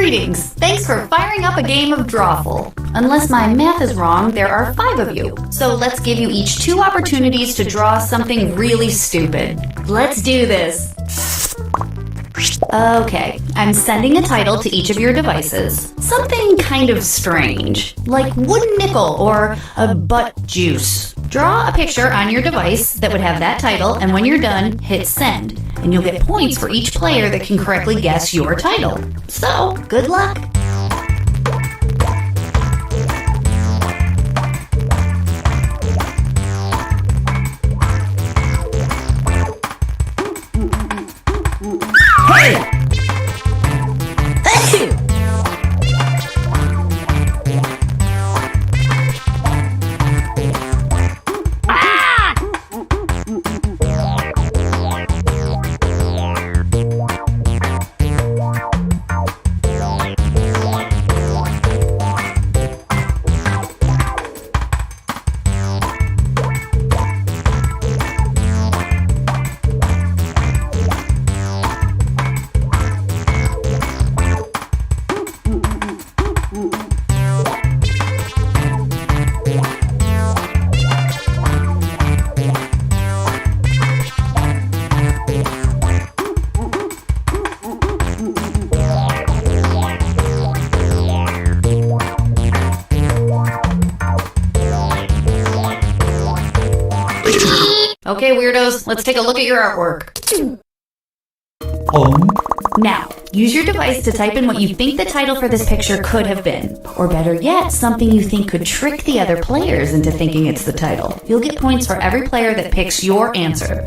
Greetings! Thanks for firing up a game of Drawful. Unless my math is wrong, there are 5 of you. So let's give you each 2 opportunities to draw something really stupid. Let's do this. Okay, I'm sending a title to each of your devices. Something kind of strange, like wooden nickel or a butt juice. Draw a picture on your device that would have that title, and when you're done, hit send. And you'll get points for each player that can correctly guess your title. So, good luck! Hey! Okay, weirdos, let's take a look at your artwork. Now, use your device to type in what you think the title for this picture could have been. Or better yet, something you think could trick the other players into thinking it's the title. You'll get points for every player that picks your answer.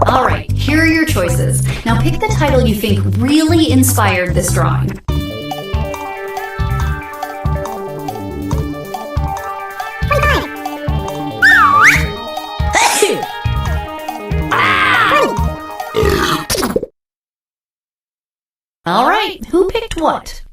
Alright, here are your choices. Now pick the title you think really inspired this drawing. Alright, who picked what?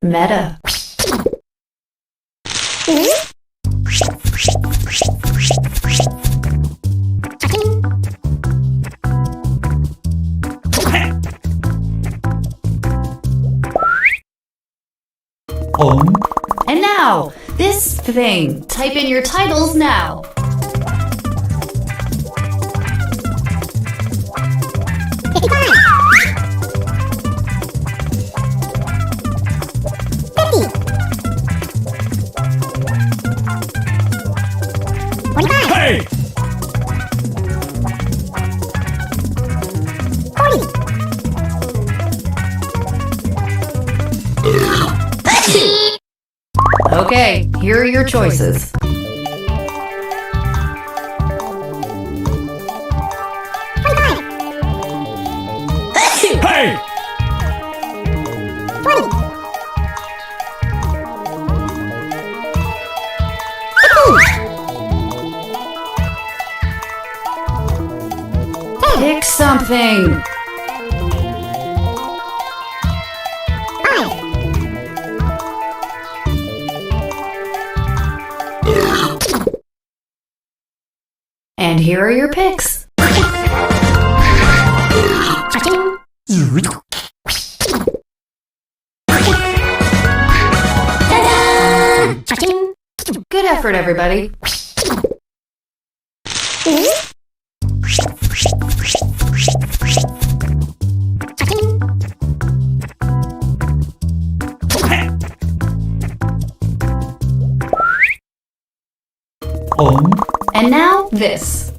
Meta. And now, this thing. Type in your titles now. Hey! Okay, here are your choices. Hey! Pick something. And here are your picks. Good effort, everybody. And now, this.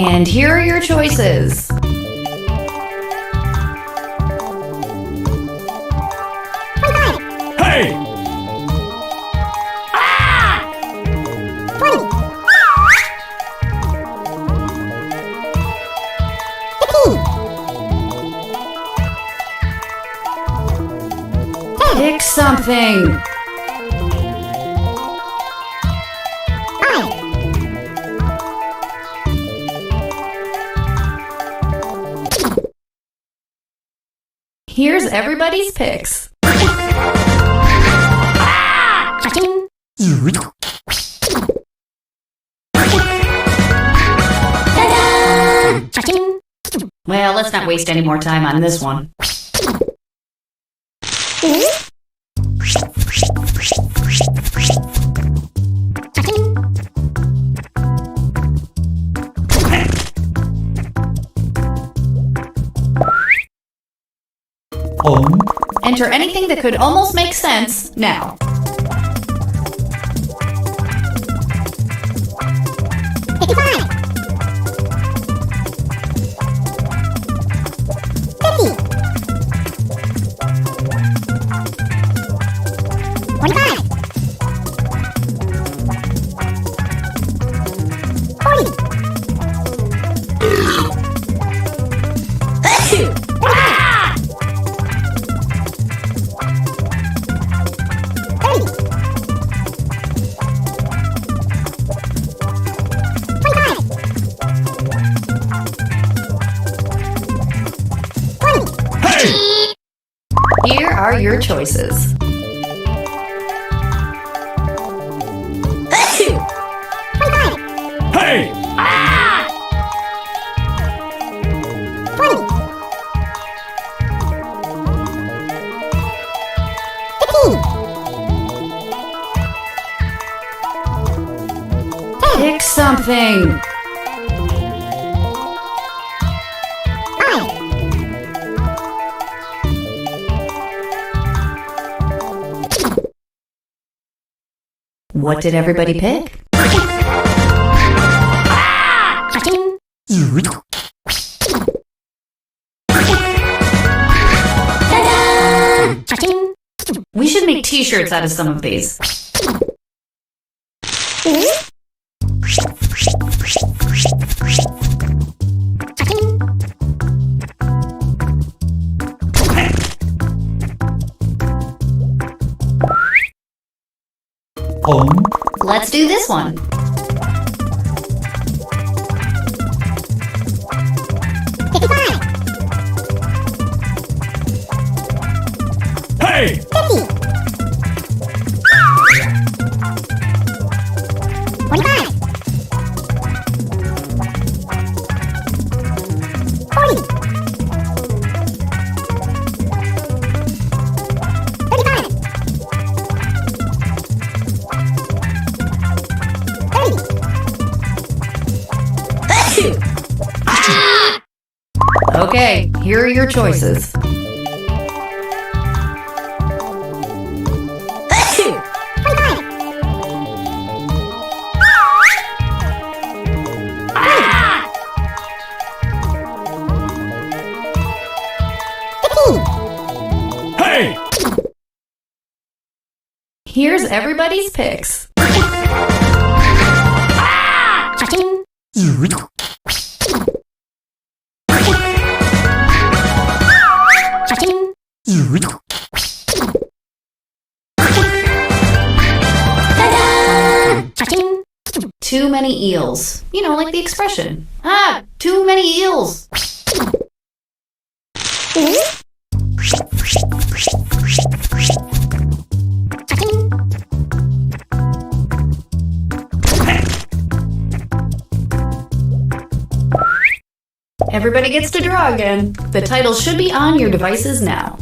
And here are your choices. Hey! Pick something. Here's everybody's picks. Well, let's not waste any more time on this one. Enter anything that could almost make sense now. Here are your choices. Hey! Pick something. What did everybody pick? We should make t-shirts out of some of these. Let's do this one. Hey! Okay, here are your choices. Hey! Here's everybody's picks. Too many eels. You know, like the expression. Ah, too many eels. Everybody gets to draw again. The title should be on your devices now.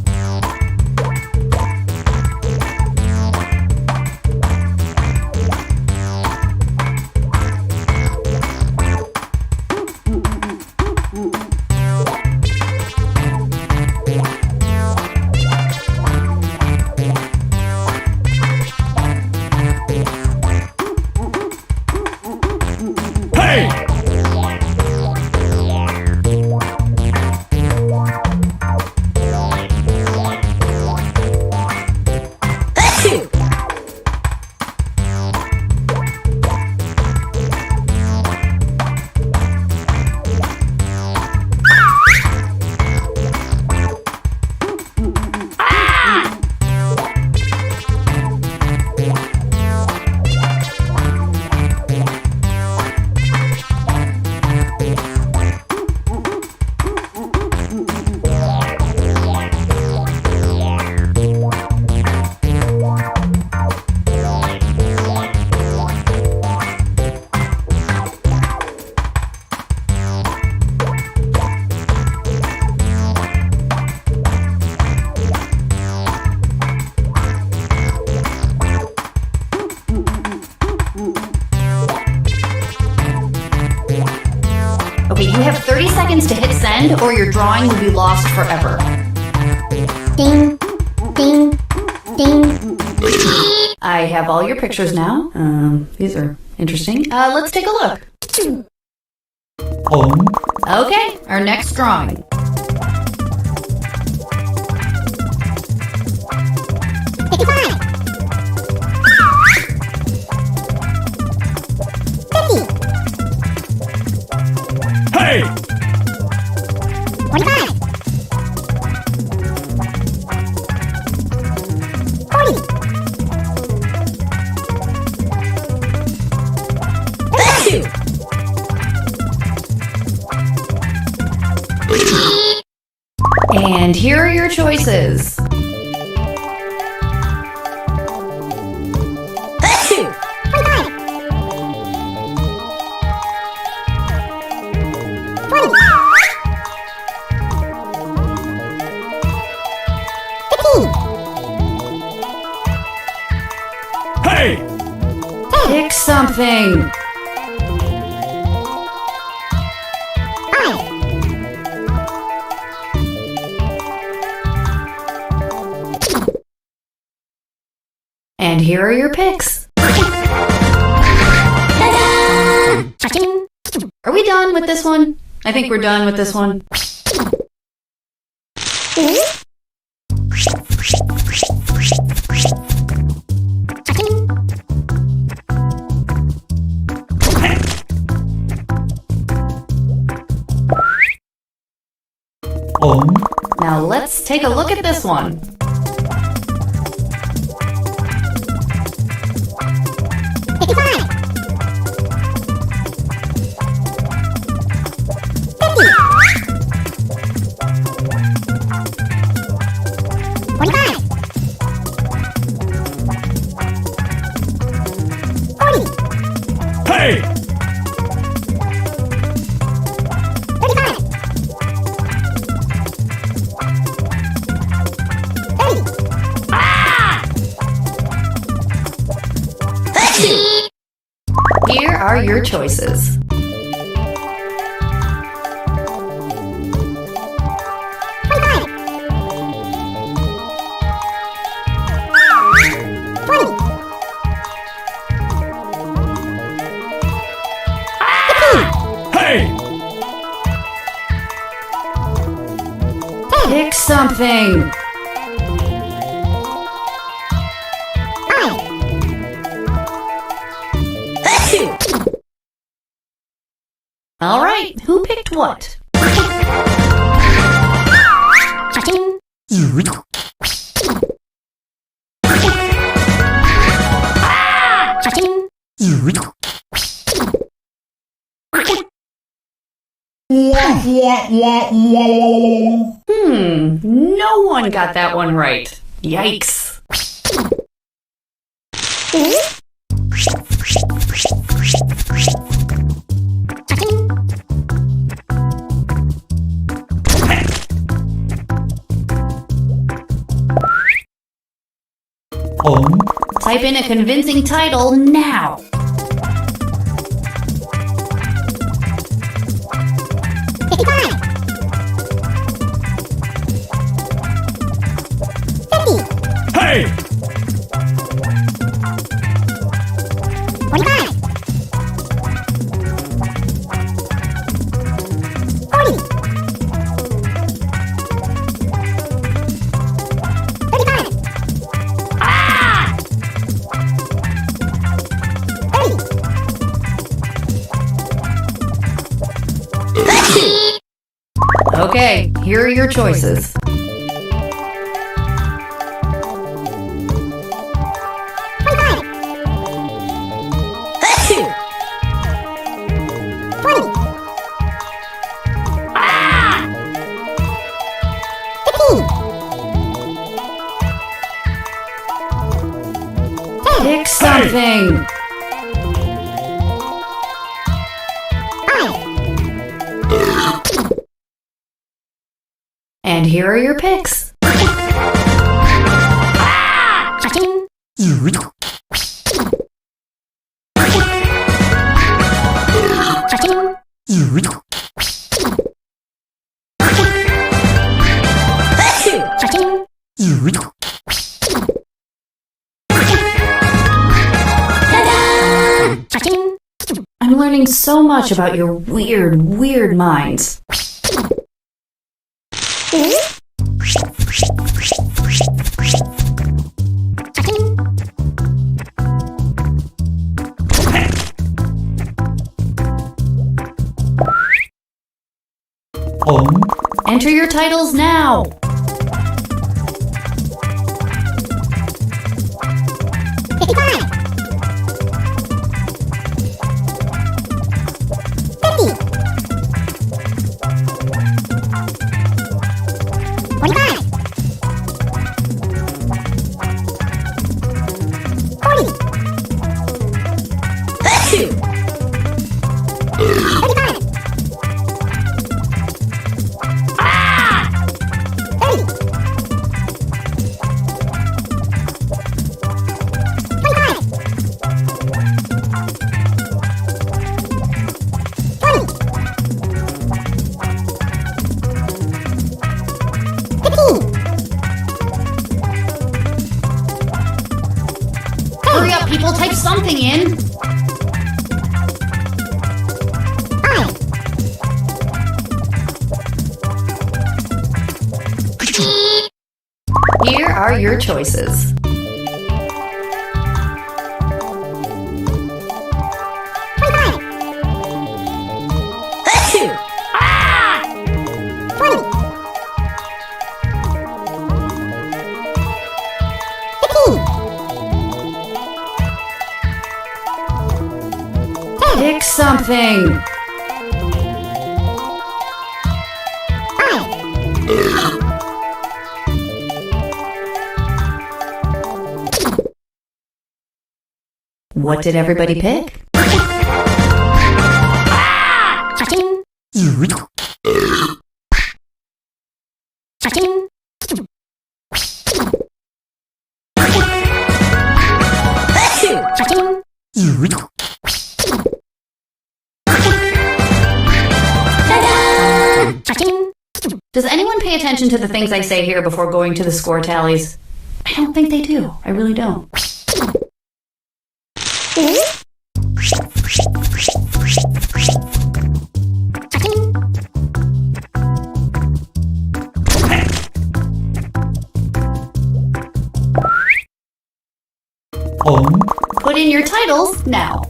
Hey! 30 seconds to hit send or your drawing will be lost forever. Ding, ding, ding. I have all your pictures now. These are interesting. Let's take a look. Okay, our next drawing. Hey! 45. 40. 32. And here are your choices. 32. 45. 40. 15. Hey! Pick something. 5. And here are your picks. Cha-ching. Are we done with this one? I think we're done with this one. Cha-ching. Now let's take a look at this one. 55. 50. 45. 40. Hey! 35. 30. Here are your choices. 25. 20. 15. Hey! Pick something. 5. All right, who picked what? Cha-ching. Cha-ching. No one got that one right. Yikes. Cha-ching. Type in a convincing title now. 55. 50. Hey! 45. 40. 35. 30. Okay, here are your choices. 25. 20. 15. Pick something. 5. And here are your picks. Cha-ching. Cha-ching. I'm learning so much about your weird, weird minds. Enter your titles now. Hurry up, people, type something in. Here are your choices. Pick something. What did everybody pick? Does anyone pay attention to the things I say here before going to the score tallies? I don't think they do. I really don't. Put in your titles now.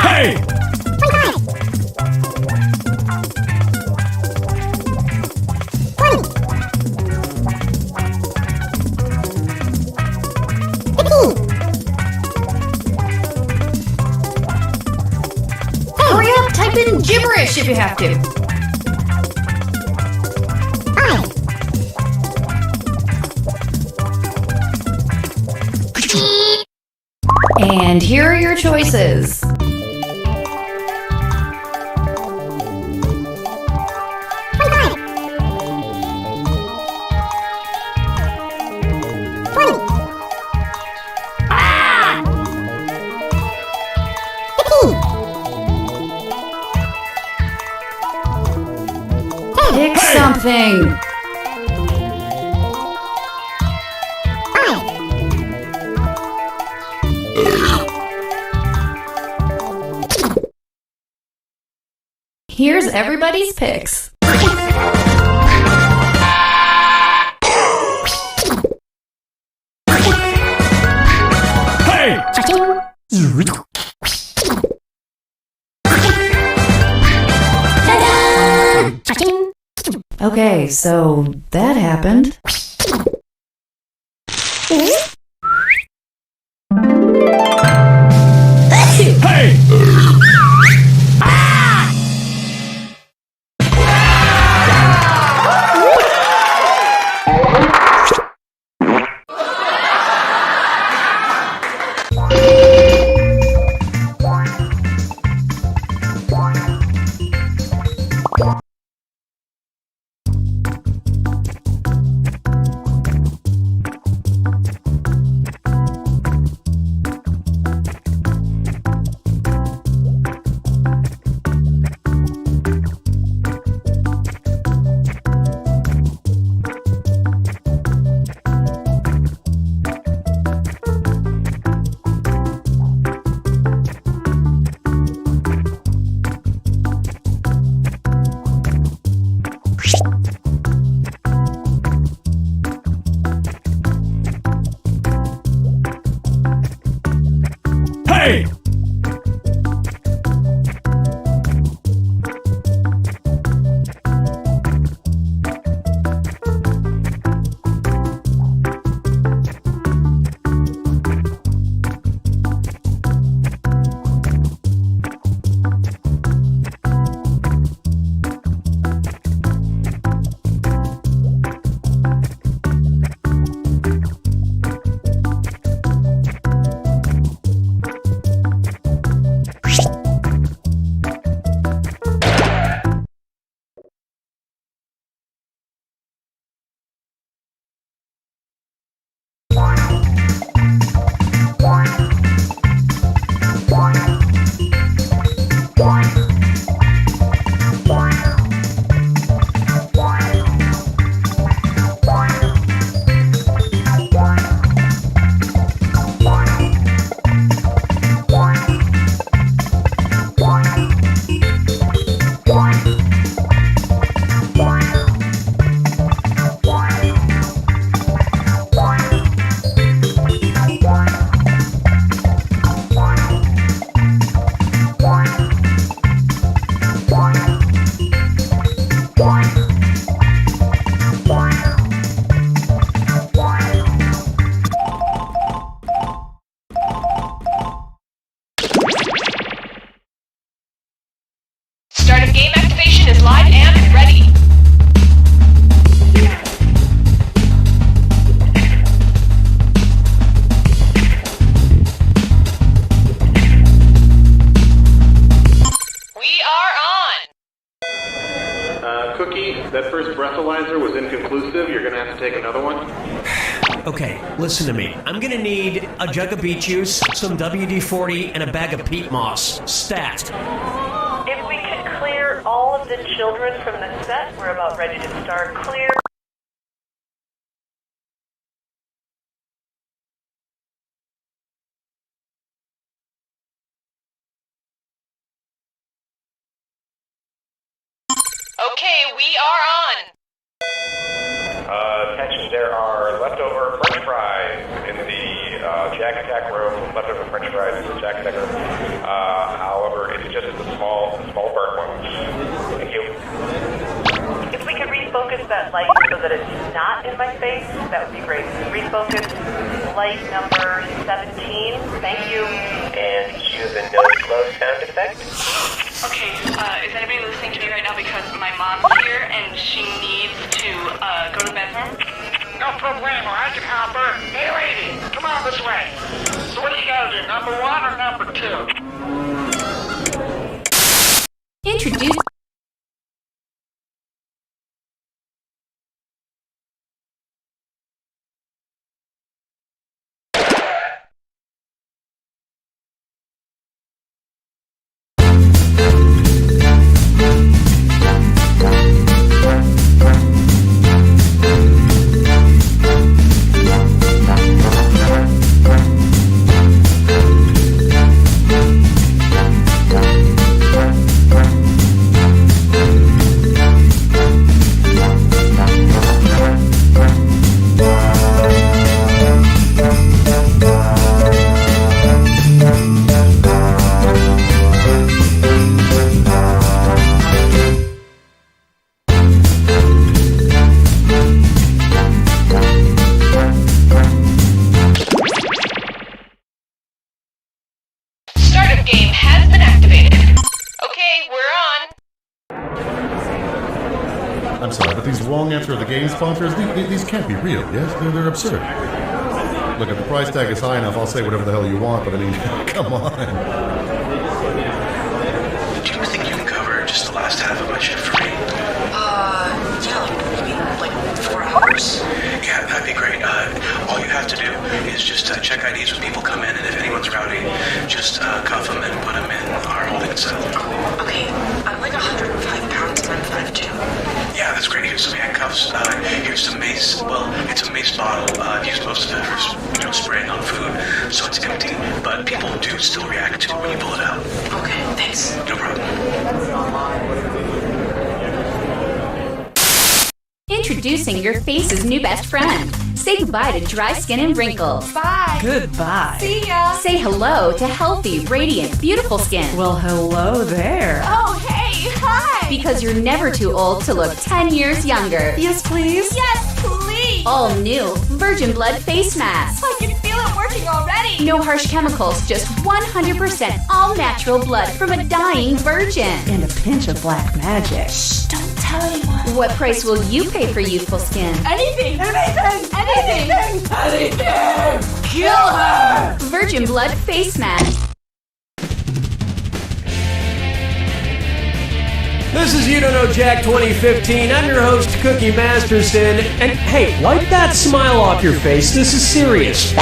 Hey! Hurry up, type in gibberish if you have to. And here are your choices. Pick something. Here's everybody's picks. Hey! Okay, so that happened. Hey! Hey! Start of game activation is live and ready. We are on. Cookie, that first breathalyzer was inconclusive. You're gonna have to take another one. Okay, listen to me. I'm gonna need a jug of beet juice, some WD-40, and a bag of peat moss. Stat. If we could clear all of the children from the set, we're about ready to start. Clear. Okay, we are on. Attention, there are leftover French fries in the Jack Attack room. Leftover French fries in the Jack Attack room. However, it's just the small burnt ones. Thank you. If we could refocus that light so that it's not in my face, that would be great. Refocus light number 17. Thank you. And cue the nose glow sound effect. Okay, is anybody listening to me right now because my mom's here and she needs to go to the bathroom? No problemo, I can help her. Hey lady, come on this way. So what do you gotta do, number 1 or number 2? Introduce. Game has been activated. Okay, we're on. I'm sorry, but these wrong answer of the game sponsors, these can't be real, yes? They're absurd. Look, if the price tag is high enough, I'll say whatever the hell you want, but I mean, come on. Do you think you can cover just the last half of my shift for me? Yeah, like 4 hours? Yeah, that'd be great. All you have to do is just check IDs when people come in, and if anyone's rowdy, just cuff them and put them in our holding cell. Okay, I'm like 105 pounds and I'm 5'2". Yeah, that's great. Here's some handcuffs. Here's some mace. Well, it's a mace bottle. I've used most of it for spraying on food, so it's empty. But people do still react to it when you pull it out. Okay, thanks. No problem. Introducing your face's new best friend. Say goodbye to dry skin and wrinkles. Bye. Goodbye. See ya. Say hello to healthy, radiant, beautiful skin. Well, hello there. Oh, hey. Hi. Because you're never too old to look 10 years younger. Yes, please. Yes, please. All new Virgin Blood Face Mask. I can feel it working already. No harsh chemicals, just 100% all natural blood from a dying virgin. And a pinch of black magic. Shh, don't tell anyone. What price will you pay for youthful skin? Anything. Kill her! Virgin Blood Face Mask. This is You Don't Know Jack 2015. I'm your host, Cookie Masterson. And hey, wipe that smile off your face. This is serious.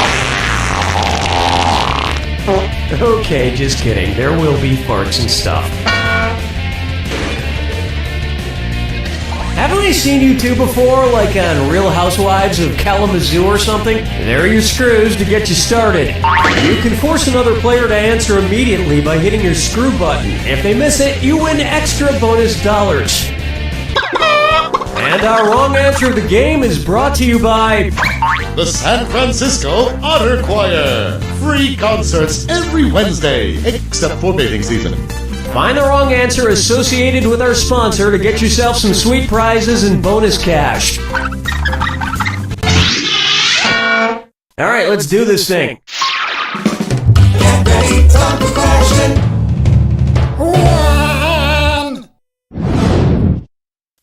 Okay, just kidding. There will be farts and stuff. Haven't we seen you two before, like on Real Housewives of Kalamazoo or something? There are your screws to get you started. You can force another player to answer immediately by hitting your screw button. If they miss it, you win extra bonus dollars. And our wrong answer of the game is brought to you by The San Francisco Otter Choir. Free concerts every Wednesday, except for bathing season. Find the wrong answer associated with our sponsor to get yourself some sweet prizes and bonus cash. All right, let's do this thing. Get ready, time for question.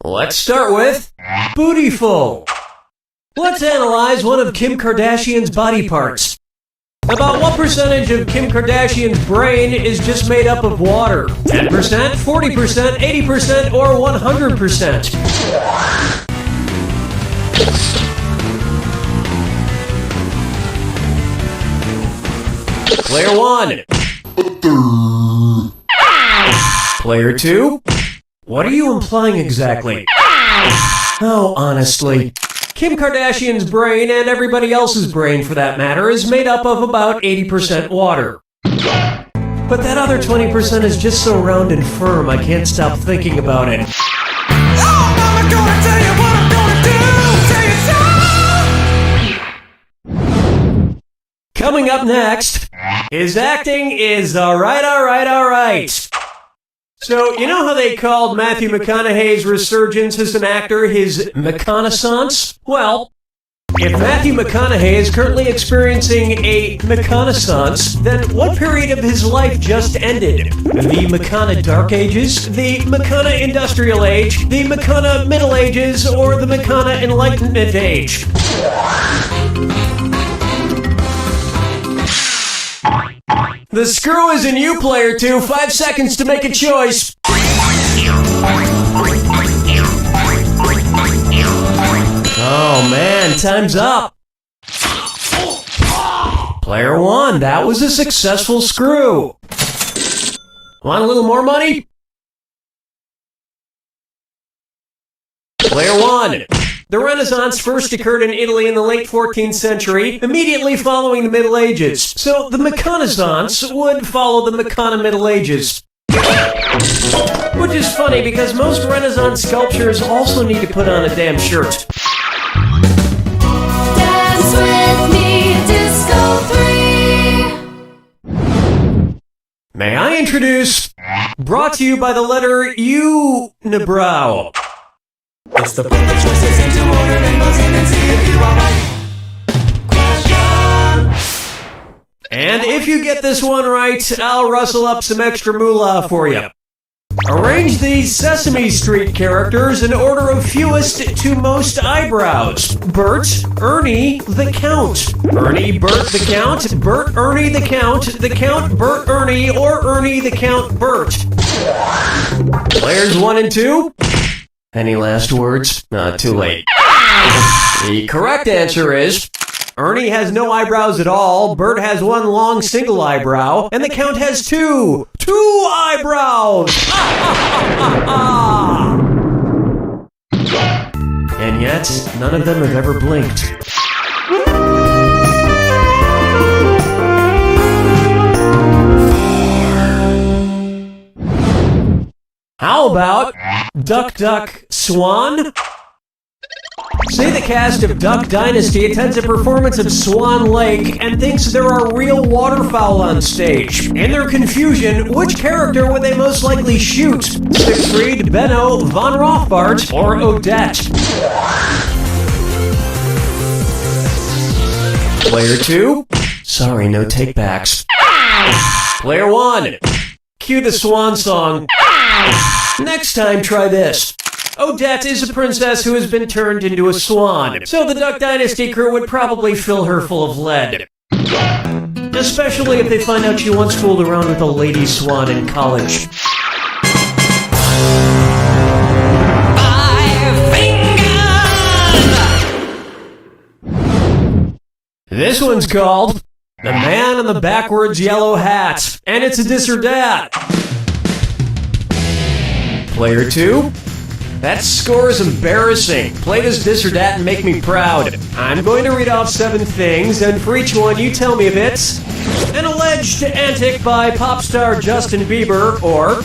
Let's start with Bootyful. Let's analyze one of Kim Kardashian's body parts. About what percentage of Kim Kardashian's brain is just made up of water? 10%, 40%, 80%, or 100%? Player 1. Player 2. What are you implying exactly? Oh, honestly. Kim Kardashian's brain, and everybody else's brain for that matter, is made up of about 80% water. But that other 20% is just so round and firm, I can't stop thinking about it. I'm gonna tell you what I'm gonna do. Say it so. Coming up next, his acting is alright. So, you know how they called Matthew McConaughey's resurgence as an actor his McConaissance? Well, if Matthew McConaughey is currently experiencing a McConaissance, then what period of his life just ended? The McCona Dark Ages? The McCona Industrial Age? The McCona Middle Ages? Or the McCona Enlightenment Age? The screw is in you, player 2. 5 seconds to make a choice. Oh man, time's up. Player 1, that was a successful screw. Want a little more money? Player 1. The Renaissance first occurred in Italy in the late 14th century, immediately following the Middle Ages. So the McConaissance would follow the McCona Middle Ages. Which is funny because most Renaissance sculptures also need to put on a damn shirt. Dance with me, Disco 3. May I introduce, brought to you by the letter U, Nibrow. It's the put the choices into order and buzz in and see if you are right. Question. And if you get this one right, I'll rustle up some extra moolah for you. Arrange these Sesame Street characters in order of fewest to most eyebrows. Bert, Ernie, the Count. Ernie, Bert, the Count. Bert, Ernie, the Count. The Count, Bert, Ernie, or Ernie, the Count, Bert. Players 1 and 2. Any last words? Too late. The correct answer is Ernie has no eyebrows at all, Bert has one long single eyebrow, and the Count has two eyebrows! And yet, none of them have ever blinked. How about Duck, Duck, Swan? Say the cast of Duck Dynasty attends a performance of Swan Lake and thinks there are real waterfowl on stage. In their confusion, which character would they most likely shoot? Siegfried, Benno, Von Rothbart, or Odette? Player 2? Sorry, no takebacks. Player 1? Cue the swan song. Next time, try this. Odette is a princess who has been turned into a swan, so the Duck Dynasty crew would probably fill her full of lead. Especially if they find out she once fooled around with a lady swan in college. This one's called The Man in the Backwards Yellow Hat, and it's a dis or dat. Player 2? That score is embarrassing. Play this dis or dat and make me proud. I'm going to read off 7 things, and for each one you tell me if it's an alleged antic by pop star Justin Bieber, or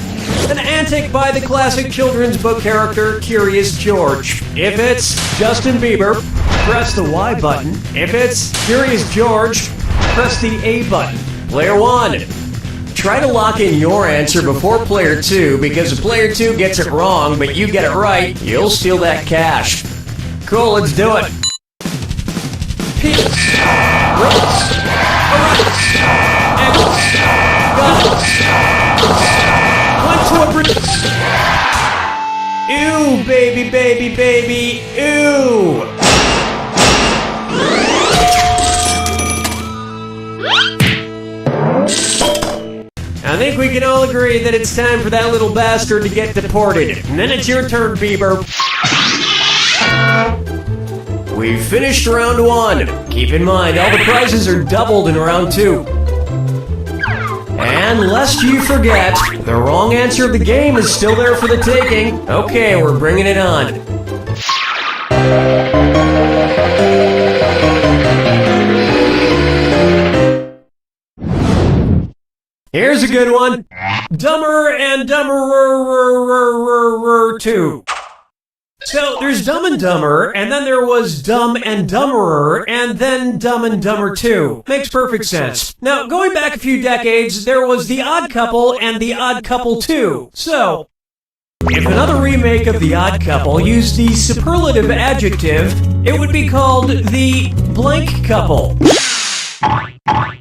an antic by the classic children's book character Curious George. If it's Justin Bieber, press the Y button. If it's Curious George, press the A button. Player 1. Try to lock in your answer before Player 2, because if Player 2 gets it wrong, but you get it right, you'll steal that cash. Cool, let's do it. Ew, baby, baby, baby, ew! I think we can all agree that it's time for that little bastard to get deported. And then it's your turn, Bieber. We've finished round 1. Keep in mind, all the prizes are doubled in round 2. And lest you forget, the wrong answer of the game is still there for the taking. Okay, we're bringing it on. Here's a good one. Dumber and Dumberer 2. So there's Dumb and Dumber, and then there was Dumb and Dumberer, and then Dumb and Dumber 2. Makes perfect sense. Now, going back a few decades, there was The Odd Couple and The Odd Couple 2. So, if another remake of The Odd Couple used the superlative adjective, it would be called The Blank Couple.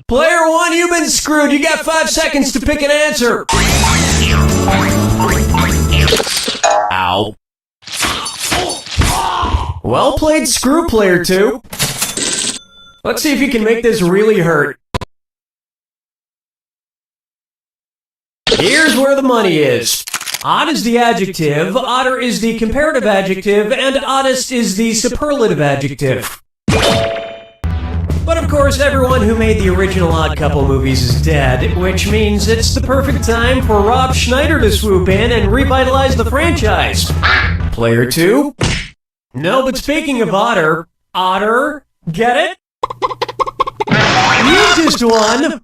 Player 1, you've been screwed. You got 5 seconds to pick an answer. Ow. Well played, screw Player 2. Let's see if you can make this really hurt. Here's where the money is. Odd is the adjective, odder is the comparative adjective, and oddest is the superlative adjective. But of course, everyone who made the original Odd Couple movies is dead, which means it's the perfect time for Rob Schneider to swoop in and revitalize the franchise. Player 2? No, but speaking of otter, get it? You just won!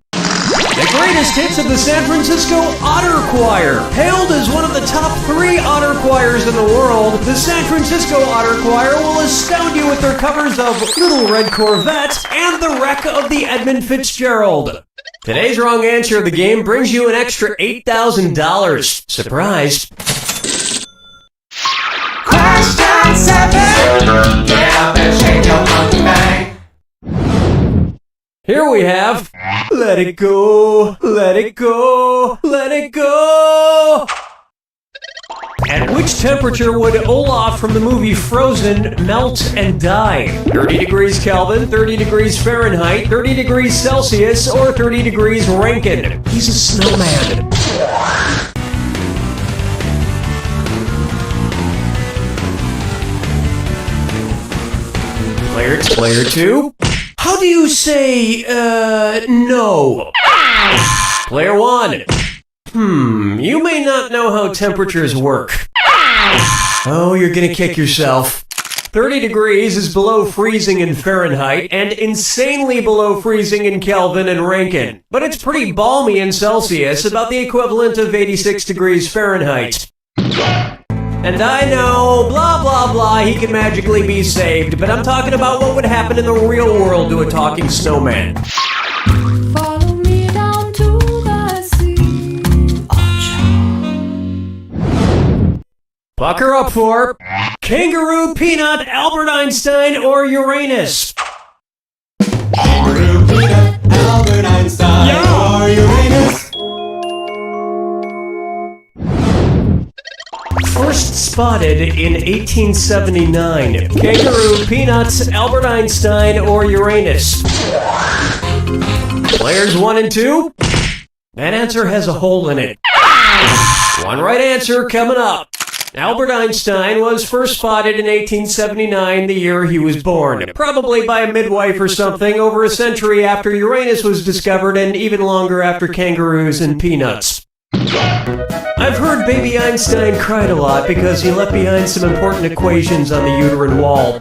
The greatest hits of the San Francisco Otter Choir. Hailed as one of the top 3 otter choirs in the world, the San Francisco Otter Choir will astound you with their covers of Little Red Corvette and The Wreck of the Edmund Fitzgerald. Today's wrong answer of the game brings you an extra $8,000. Surprise. Question 7. Get up and shake your monkey bang. Here we have Let It Go, Let It Go, Let It Go. At which temperature would Olaf from the movie Frozen melt and die? 30 degrees Kelvin, 30 degrees Fahrenheit, 30 degrees Celsius, or 30 degrees Rankine? He's a snowman. Player 2? How do you say, no? Player 1. You may not know how temperatures work. Oh, you're gonna kick yourself. 30 degrees is below freezing in Fahrenheit and insanely below freezing in Kelvin and Rankine. But it's pretty balmy in Celsius, about the equivalent of 86 degrees Fahrenheit. And I know, blah, blah, blah, he can magically be saved, but I'm talking about what would happen in the real world to a talking snowman. Follow me down to the sea. Pucker up for Kangaroo, Peanut, Albert Einstein, or Uranus. Kangaroo, Peanut, Albert Einstein, or Uranus. First spotted in 1879. Kangaroo, Peanuts, Albert Einstein, or Uranus. Players 1 and 2. That answer has a hole in it. One right answer coming up. Albert Einstein was first spotted in 1879, the year he was born. Probably by a midwife or something, over a century after Uranus was discovered and even longer after kangaroos and peanuts. I've heard baby Einstein cried a lot because he left behind some important equations on the uterine wall.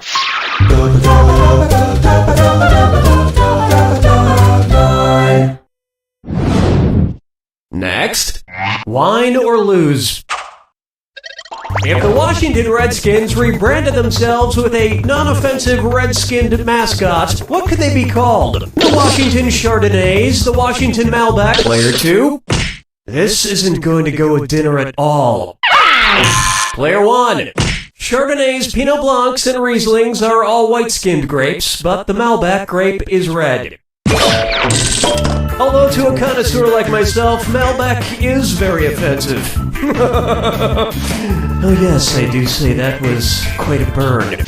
Next, wine or lose. If the Washington Redskins rebranded themselves with a non-offensive red-skinned mascot, what could they be called? The Washington Chardonnays, the Washington Malbec. Player 2. This isn't going to go with dinner at all. Player 1. Chardonnays, Pinot Blancs, and Rieslings are all white-skinned grapes, but the Malbec grape is red. Although to a connoisseur like myself, Malbec is very offensive. Oh yes, I do say that was quite a burn.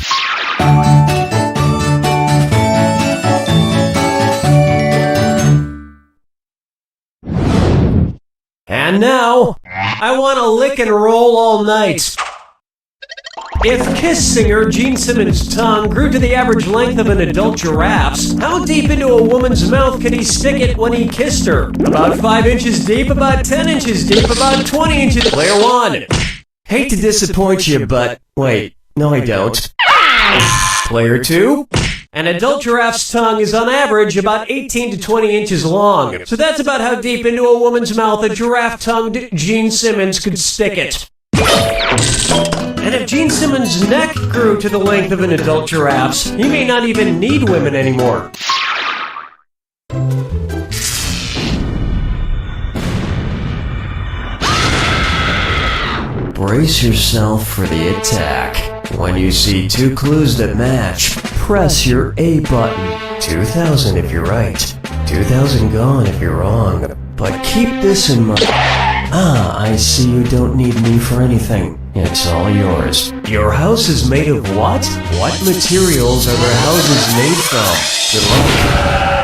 And now, I want to lick and roll all night. If Kiss singer Gene Simmons' tongue grew to the average length of an adult giraffe's, how deep into a woman's mouth could he stick it when he kissed her? About 5 inches deep, about 10 inches deep, about 20 inches... Player 1. Hate to disappoint you, but... Wait, no I don't. Player 2. An adult giraffe's tongue is on average about 18 to 20 inches long. So that's about how deep into a woman's mouth a giraffe-tongued Gene Simmons could stick it. And if Gene Simmons' neck grew to the length of an adult giraffe's, he may not even need women anymore. Brace yourself for the attack. When you see 2 clues that match, press your A button. 2,000 if you're right, 2,000 gone if you're wrong. But keep this in mind. Ah, I see you don't need me for anything. It's all yours. Your house is made of what? What materials are their houses made from? Good luck.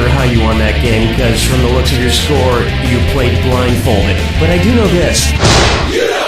sure how you won that game because from the looks of your score, you played blindfolded. But I do know this.